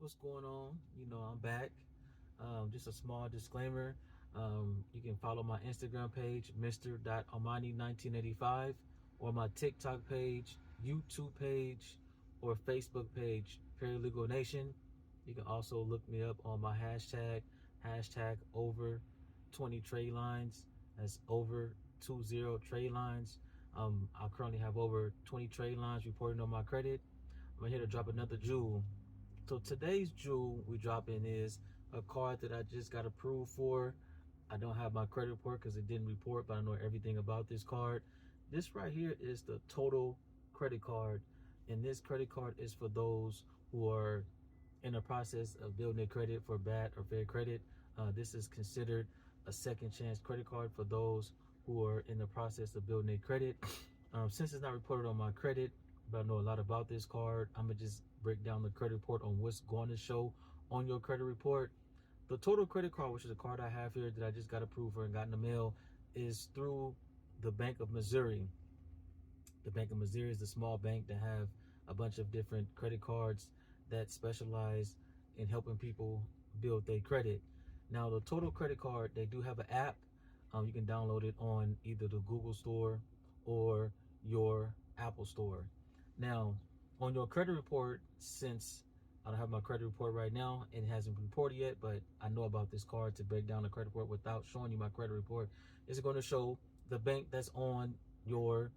What's going on? I'm back. Just a small disclaimer. You can follow my Instagram page, Mr.Almani1985, or my TikTok page, YouTube page, or Facebook page, Paralegal Nation. You can also look me up on my hashtag over 20 trade lines. That's over 20 trade lines. I currently have over 20 trade lines reporting on my credit. I'm here to drop another jewel. So today's jewel we dropping is a card that I just got approved for. I don't have my credit report because it didn't report, but I know everything about this card. This right here is the total credit card. And this credit card is for those who are in the process of building their credit for bad or fair credit. This is considered a second chance credit card for those who are in the process of building their credit. Since it's not reported on my credit, but I know a lot about this card, I'm gonna just break down the credit report on what's going to show on your credit report. The total credit card, which is a card I have here that I just got approved for and got in the mail, is through the Bank of Missouri. The Bank of Missouri is the small bank that have a bunch of different credit cards that specialize in helping people build their credit. Now, the total credit card, they do have an app. You can download it on either the Google Store or your Apple Store. Now, on your credit report, since I don't have my credit report right now, it hasn't been reported yet, but I know about this card to break down the credit report without showing you my credit report. It's going to show the bank that's on your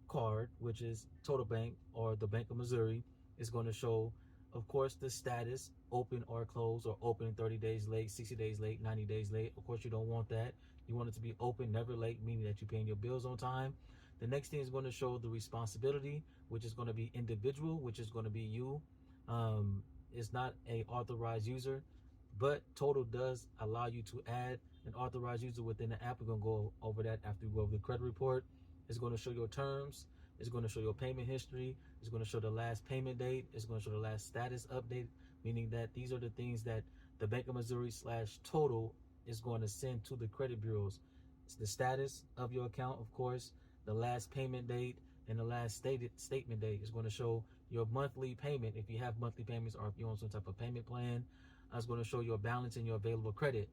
card, which is Total Bank or the Bank of Missouri. Is going to show, of course, the status, open or closed, or open 30 days late, 60 days late, 90 days late. Of course, you don't want that. You want it to be open, never late, meaning that you're paying your bills on time. The next thing is going to show the responsibility, which is going to be individual, which is going to be you. It's not a authorized user, but Total does allow you to add an authorized user within the app. We're going to go over that after we go over the credit report. It's going to show your terms. It's going to show your payment history. It's going to show the last payment date. It's going to show the last status update, meaning that these are the things that the Bank of Missouri / Total is going to send to the credit bureaus. It's the status of your account, of course, the last payment date, and the last statement date. Is going to show your monthly payment if you have monthly payments, or if you're on some type of payment plan. It's going to show your balance and your available credit.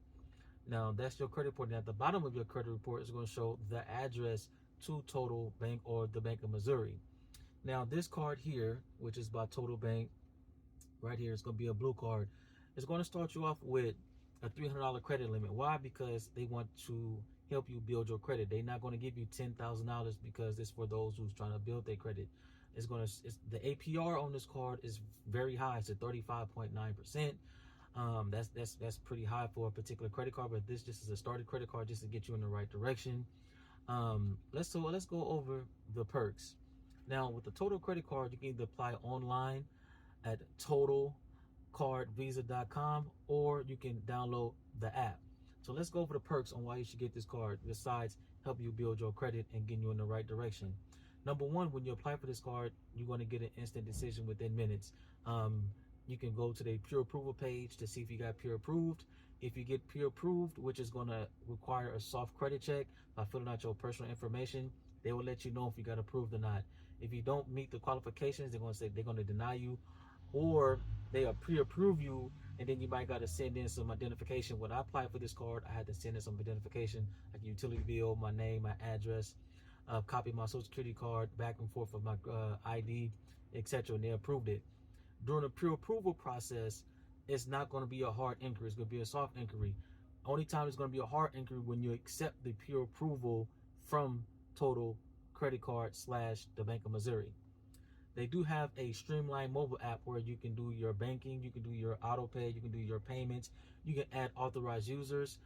Now, that's your credit report. And at the bottom of your credit report is going to show the address to Total Bank or the Bank of Missouri. Now, this card here, which is by Total Bank, right here, it's going to be a blue card. It's going to start you off with a $300 credit limit. Why? Because they want to help you build your credit. They're not going to give you $10,000 because it's for those who's trying to build their credit. The APR on this card is very high. It's at 35.9%. That's pretty high for a particular credit card, but this just is a starter credit card just to get you in the right direction. Let's go over the perks. Now, with the Total credit card, you can either apply online at totalcardvisa.com, or you can download the app. So let's go over the perks on why you should get this card, besides help you build your credit and get you in the right direction. Number one, when you apply for this card, you're going to get an instant decision within minutes. You can go to the peer approval page to see if you got peer approved. If you get peer approved, which is going to require a soft credit check by filling out your personal information, they will let you know if you got approved or not. If you don't meet the qualifications, they're going to say they're going to deny you, or they will pre-approve you, and then you might got to send in some identification. When I applied for this card, I had to send in some identification, like a utility bill, my name, my address, copy of my social security card, back and forth of my ID, etc., and they approved it. During the pre-approval process, it's not going to be a hard inquiry. It's going to be a soft inquiry. Only time it's going to be a hard inquiry when you accept the peer approval from Total Credit Card / the Bank of Missouri. They do have a streamlined mobile app where you can do your banking, you can do your auto pay, you can do your payments, you can add authorized users,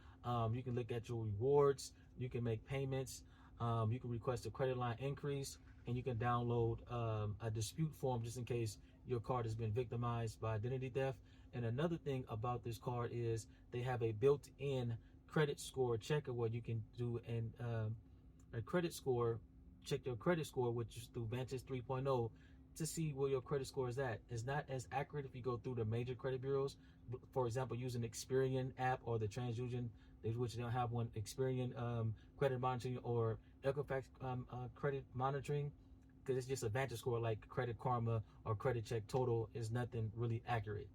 you can look at your rewards, you can make payments, you can request a credit line increase, and you can download a dispute form just in case your card has been victimized by identity theft. And another thing about this card is they have a built-in credit score checker where you can do a credit score, check your credit score, which is through Vantage 3.0, to see where your credit score is at. It's not as accurate if you go through the major credit bureaus. For example, using Experian app or the TransUnion, which they don't have one, Experian credit monitoring or Equifax credit monitoring. because it's just a VantageScore like Credit Karma or Credit Check Total is nothing really accurate.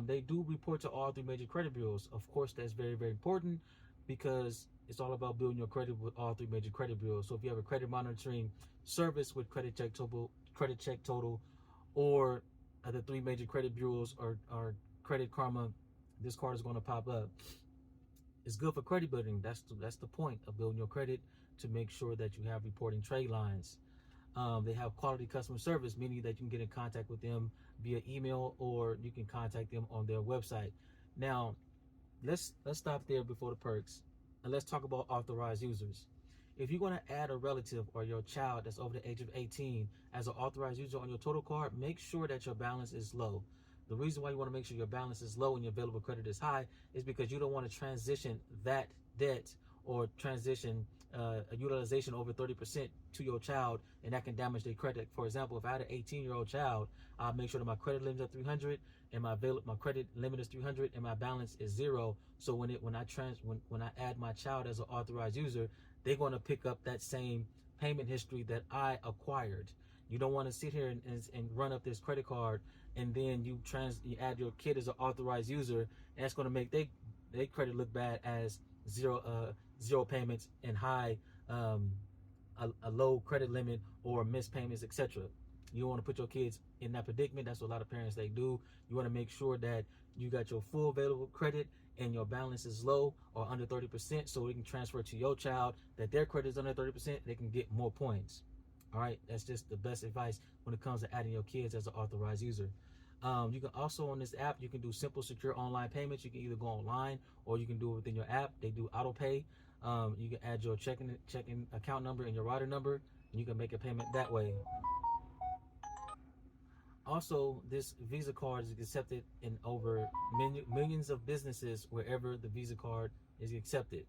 They do report to all three major credit bureaus. Of course, that's very, very important because it's all about building your credit with all three major credit bureaus. So if you have a credit monitoring service with Credit Check Total, or the three major credit bureaus or Credit Karma, this card is going to pop up. It's good for credit building. That's the point of building your credit, to make sure that you have reporting trade lines. They have quality customer service, meaning that you can get in contact with them via email, or you can contact them on their website. Now, let's stop there before the perks, and let's talk about authorized users. If you're going to add a relative or your child that's over the age of 18 as an authorized user on your total card, make sure that your balance is low. The reason why you want to make sure your balance is low and your available credit is high is because you don't want to transition that debt or transition a utilization over 30% to your child, and that can damage their credit. For example, if I had an 18-year-old child, I'll make sure that my credit limit is at 300 and my credit limit is 300 and my balance is 0. So when I add my child as an authorized user, they're going to pick up that same payment history that I acquired. You don't want to sit here and run up this credit card, and then you add your kid as an authorized user, and that's going to make they credit look bad as zero payments and high a low credit limit or missed payments, etc. You don't want to put your kids in that predicament. That's what a lot of parents they do. You want to make sure that you got your full available credit and your balance is low or under 30%, so we can transfer to your child that their credit is under 30%. They can get more points. All right, that's just the best advice when it comes to adding your kids as an authorized user. You can also, on this app, you can do simple, secure online payments. You can either go online or you can do it within your app. They do auto pay. You can add your checking account number and your router number, and you can make a payment that way. Also, this Visa card is accepted in over millions of businesses wherever the Visa card is accepted.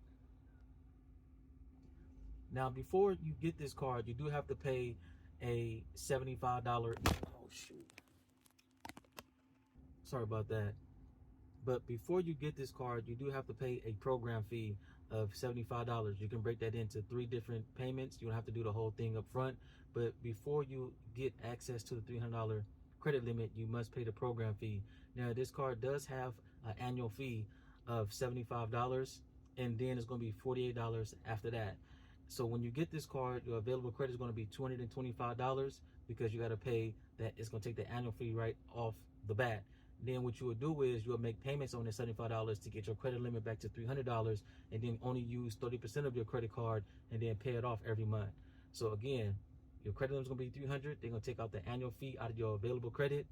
Now, before you get this card, you do have to pay a $75. Oh, shoot. Sorry about that. But before you get this card, you do have to pay a program fee of $75. You can break that into 3 different payments. You don't have to do the whole thing up front. But before you get access to the $300 credit limit, you must pay the program fee. Now, this card does have an annual fee of $75, and then it's going to be $48 after that. So when you get this card, your available credit is going to be $225 because you got to pay that. It's going to take the annual fee right off the bat. Then what you will do is you'll make payments on the $75 to get your credit limit back to $300, and then only use 30% of your credit card and then pay it off every month. So again, your credit limit is going to be $300. They're going to take out the annual fee out of your available credit.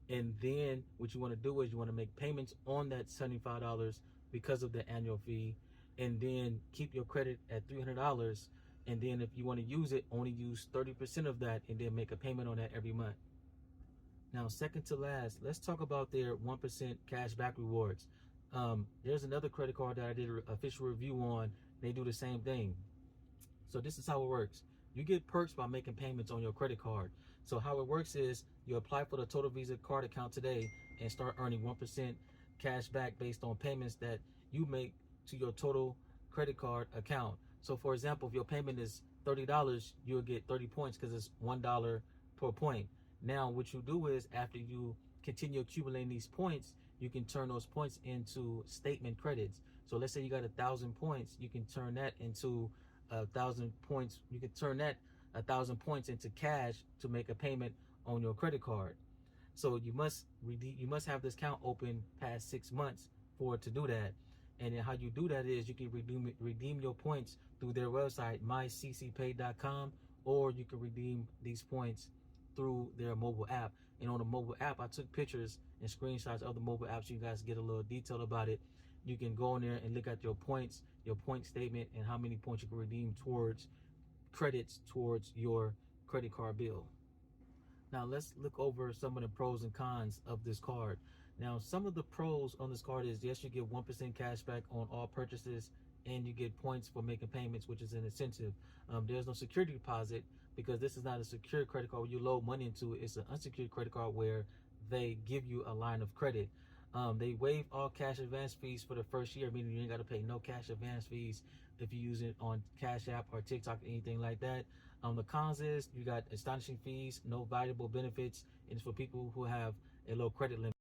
And then what you want to do is you want to make payments on that $75 because of the annual fee, and then keep your credit at $300. And then if you want to use it, only use 30% of that and then make a payment on that every month. Now, second to last, let's talk about their 1% cashback rewards. There's another credit card that I did an official review on. They do the same thing. So this is how it works. You get perks by making payments on your credit card. So how it works is you apply for the Total Visa card account today and start earning 1% cash back based on payments that you make to your total credit card account. So for example, if your payment is $30, you'll get 30 points because it's $1 per point. Now, what you do is after you continue accumulating these points, you can turn those points into statement credits. So let's say you got 1,000 points, you can turn that into 1,000 points. You can turn that 1,000 points into cash to make a payment on your credit card. So you must have this account open past 6 months for it to do that. And then how you do that is you can redeem your points through their website, myccpay.com, or you can redeem these points through their mobile app. And on the mobile app, I took pictures and screenshots of the mobile app so you guys get a little detail about it. You can go in there and look at your points, your point statement, and how many points you can redeem towards credits towards your credit card bill. Now let's look over some of the pros and cons of this card. Now, some of the pros on this card is, yes, you get 1% cash back on all purchases, and you get points for making payments, which is an incentive. There's no security deposit because this is not a secure credit card where you load money into it. It's an unsecured credit card where they give you a line of credit. They waive all cash advance fees for the first year, meaning you ain't got to pay no cash advance fees if you use it on Cash App or TikTok or anything like that. The cons is you got astonishing fees, no valuable benefits, and it's for people who have a low credit limit.